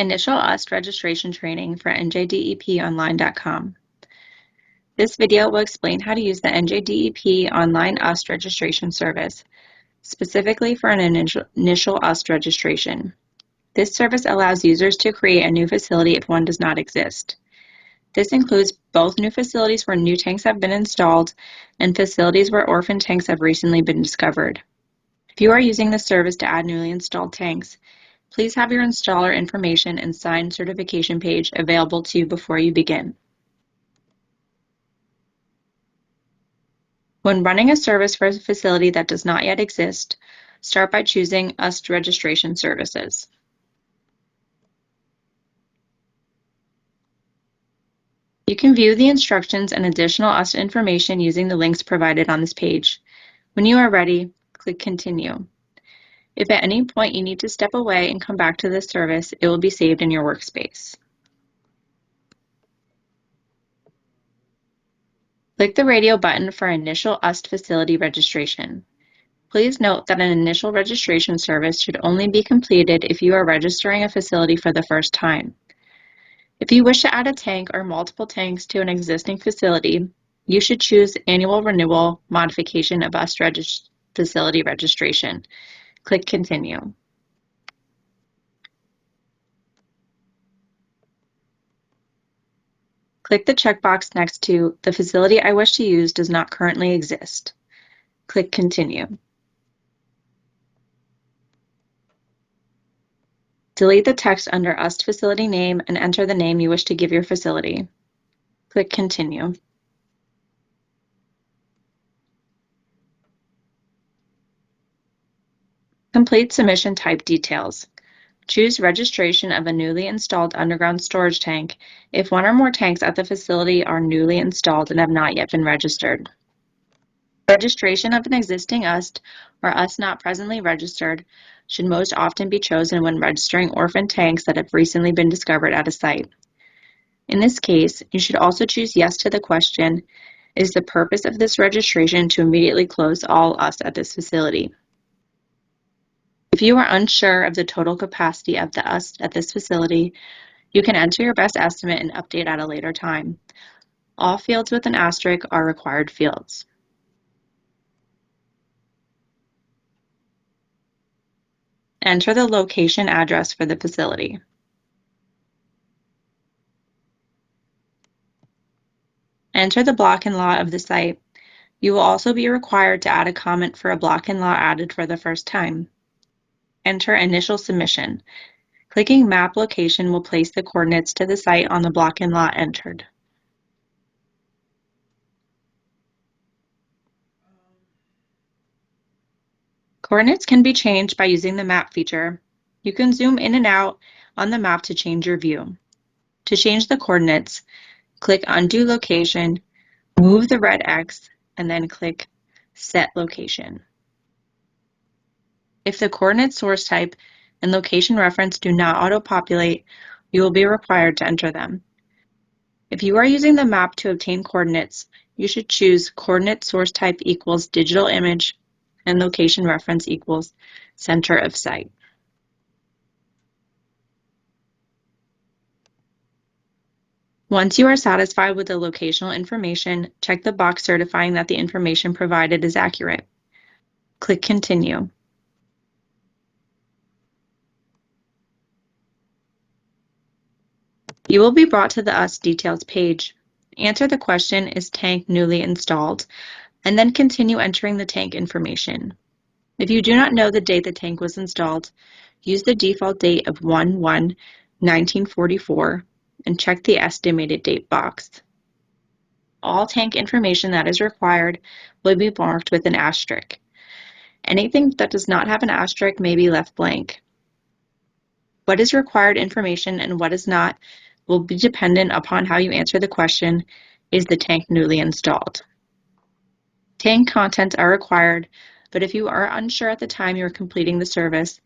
Initial UST registration training for njdeponline.com. This video will explain how to use the NJDEP Online UST registration service, specifically for an initial UST registration. This service allows users to create a new facility if one does not exist. This includes both new facilities where new tanks have been installed and facilities where orphan tanks have recently been discovered. If you are using the service to add newly installed tanks, please have your installer information and signed certification page available to you before you begin. When running a service for a facility that does not yet exist, start by choosing UST registration services. You can view the instructions and additional UST information using the links provided on this page. When you are ready, click Continue. If at any point you need to step away and come back to this service, it will be saved in your workspace. Click the radio button for initial UST facility registration. Please note that an initial registration service should only be completed if you are registering a facility for the first time. If you wish to add a tank or multiple tanks to an existing facility, you should choose Annual Renewal Modification of UST Facility Registration. Click Continue. Click the checkbox next to The facility I wish to use does not currently exist. Click Continue. Delete the text under UST facility name and enter the name you wish to give your facility. Click Continue. Complete submission type details. Choose registration of a newly installed underground storage tank if one or more tanks at the facility are newly installed and have not yet been registered. Registration of an existing UST or UST not presently registered should most often be chosen when registering orphan tanks that have recently been discovered at a site. In this case, you should also choose yes to the question, is the purpose of this registration to immediately close all UST at this facility? If you are unsure of the total capacity of the UST at this facility, you can enter your best estimate and update at a later time. All fields with an asterisk are required fields. Enter the location address for the facility. Enter the block and lot of the site. You will also be required to add a comment for a block and lot added for the first time. Enter initial submission. Clicking Map Location will place the coordinates to the site on the block and lot entered. Coordinates can be changed by using the map feature. You can zoom in and out on the map to change your view. To change the coordinates, click Undo Location, move the red X, and then click Set Location. If the coordinate source type and location reference do not auto-populate, you will be required to enter them. If you are using the map to obtain coordinates, you should choose Coordinate Source Type equals Digital Image and Location Reference equals Center of Site. Once you are satisfied with the locational information, check the box certifying that the information provided is accurate. Click Continue. You will be brought to the UST details page. Answer the question, is tank newly installed? And then continue entering the tank information. If you do not know the date the tank was installed, use the default date of 1/1/1944 and check the estimated date box. All tank information that is required will be marked with an asterisk. Anything that does not have an asterisk may be left blank. What is required information and what is not will be dependent upon how you answer the question, is the tank newly installed? Tank contents are required, but if you are unsure at the time you are completing the service,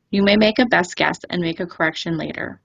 you may make a best guess and make a correction later.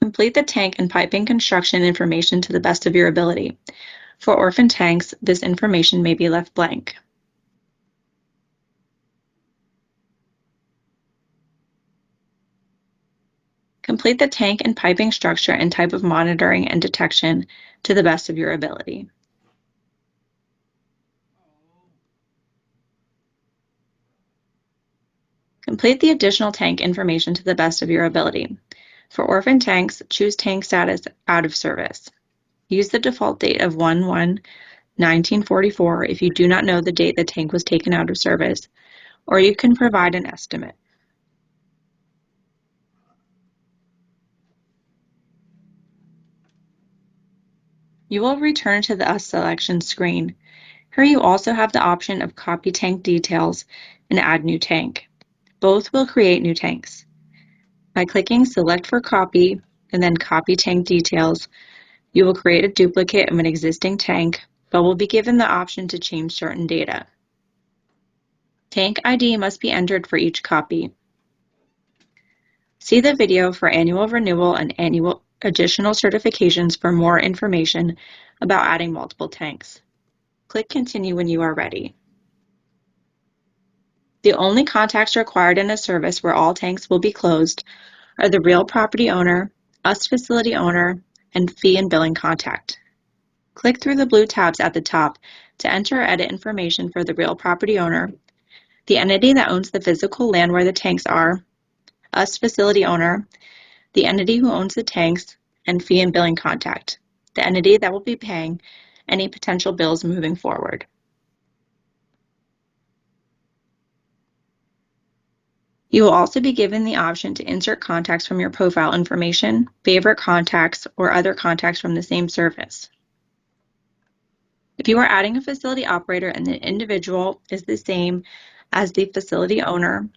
Complete the tank and piping construction information to the best of your ability. For orphan tanks, this information may be left blank. Complete the tank and piping structure and type of monitoring and detection to the best of your ability. Complete the additional tank information to the best of your ability. For orphan tanks, choose tank status out of service. Use the default date of 1/1/1944 if you do not know the date the tank was taken out of service, or you can provide an estimate. You will return to the US selection screen. Here you also have the option of copy tank details and add new tank. Both will create new tanks. By clicking select for copy and then copy tank details, you will create a duplicate of an existing tank, but will be given the option to change certain data. Tank ID must be entered for each copy. See the video for annual renewal and annual additional certifications for more information about adding multiple tanks. Click Continue when you are ready. The only contacts required in a service where all tanks will be closed are the real property owner, US facility owner, and fee and billing contact. Click through the blue tabs at the top to enter or edit information for the real property owner, the entity that owns the physical land where the tanks are, US facility owner, the entity who owns the tanks, and fee and billing contact, the entity that will be paying any potential bills moving forward. You will also be given the option to insert contacts from your profile information, favorite contacts, or other contacts from the same service. If you are adding a facility operator and the individual is the same as the facility owner,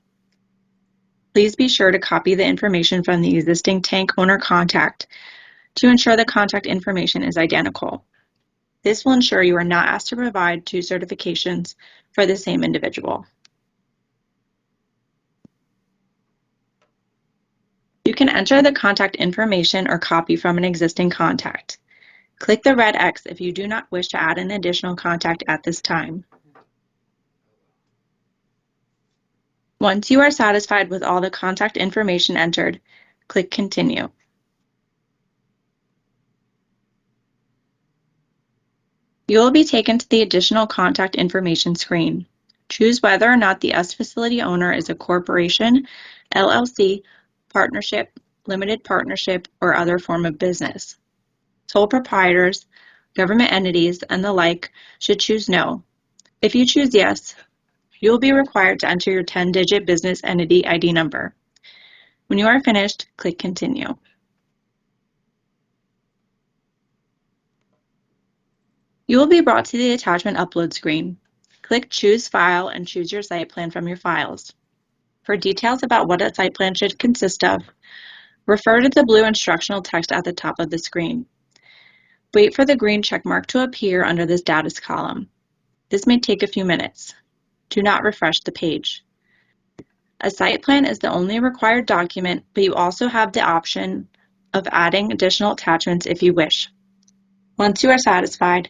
please be sure to copy the information from the existing tank owner contact to ensure the contact information is identical. This will ensure you are not asked to provide two certifications for the same individual. You can enter the contact information or copy from an existing contact. Click the red X if you do not wish to add an additional contact at this time. Once you are satisfied with all the contact information entered, click Continue. You will be taken to the additional contact information screen. Choose whether or not the US facility owner is a corporation, LLC, partnership, limited partnership, or other form of business. Sole proprietors, government entities, and the like should choose no. If you choose yes, you will be required to enter your 10-digit business entity ID number. When you are finished, click Continue. You will be brought to the attachment upload screen. Click Choose File and choose your site plan from your files. For details about what a site plan should consist of, refer to the blue instructional text at the top of the screen. Wait for the green check mark to appear under the status column. This may take a few minutes. Do not refresh the page. A site plan is the only required document, but you also have the option of adding additional attachments if you wish. Once you are satisfied,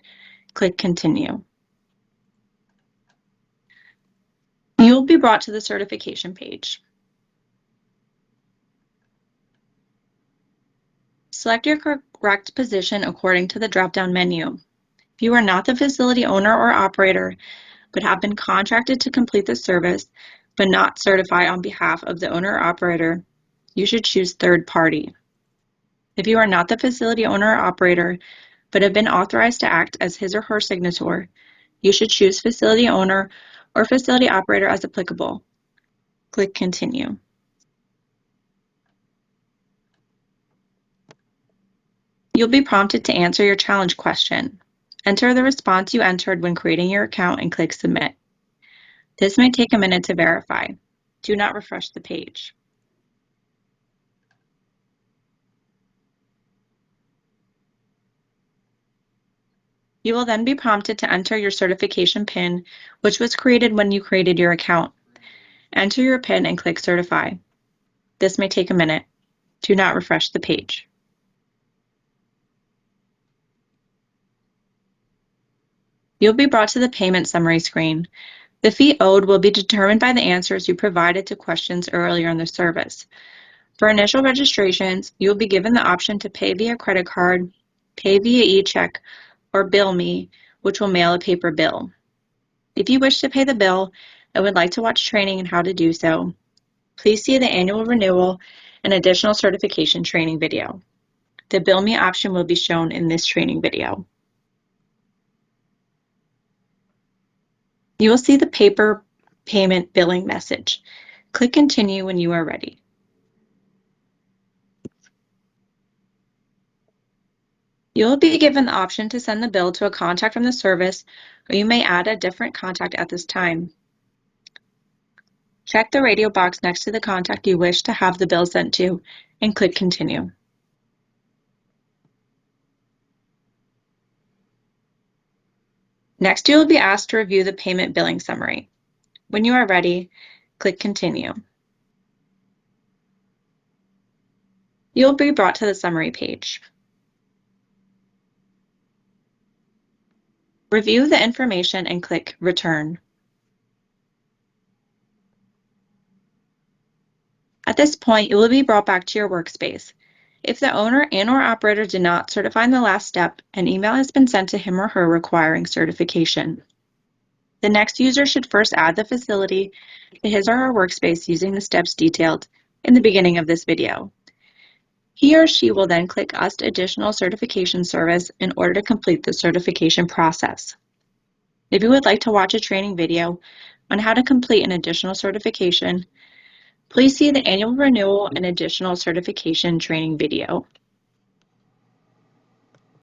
click Continue. You will be brought to the certification page. Select your correct position according to the drop-down menu. If you are not the facility owner or operator, but have been contracted to complete the service, but not certified on behalf of the owner or operator, you should choose third party. If you are not the facility owner or operator, but have been authorized to act as his or her signator, you should choose facility owner or facility operator as applicable. Click Continue. You'll be prompted to answer your challenge question. Enter the response you entered when creating your account and click Submit. This may take a minute to verify. Do not refresh the page. You will then be prompted to enter your certification PIN, which was created when you created your account. Enter your PIN and click Certify. This may take a minute. Do not refresh the page. You'll be brought to the payment summary screen. The fee owed will be determined by the answers you provided to questions earlier in the service. For initial registrations, you will be given the option to pay via credit card, pay via e-check, or bill me, which will mail a paper bill. If you wish to pay the bill and would like to watch training on how to do so, please see the annual renewal and additional certification training video. The Bill Me option will be shown in this training video. You will see the paper payment billing message. Click Continue when you are ready. You will be given the option to send the bill to a contact from the service, or you may add a different contact at this time. Check the radio box next to the contact you wish to have the bill sent to and click Continue. Next, you will be asked to review the payment billing summary. When you are ready, click Continue. You will be brought to the summary page. Review the information and click Return. At this point, you will be brought back to your workspace. If the owner and/or operator did not certify in the last step, an email has been sent to him or her requiring certification. The next user should first add the facility to his or her workspace using the steps detailed in the beginning of this video. He or she will then click UST Additional Certification Service in order to complete the certification process. If you would like to watch a training video on how to complete an additional certification, please see the annual renewal and additional certification training video.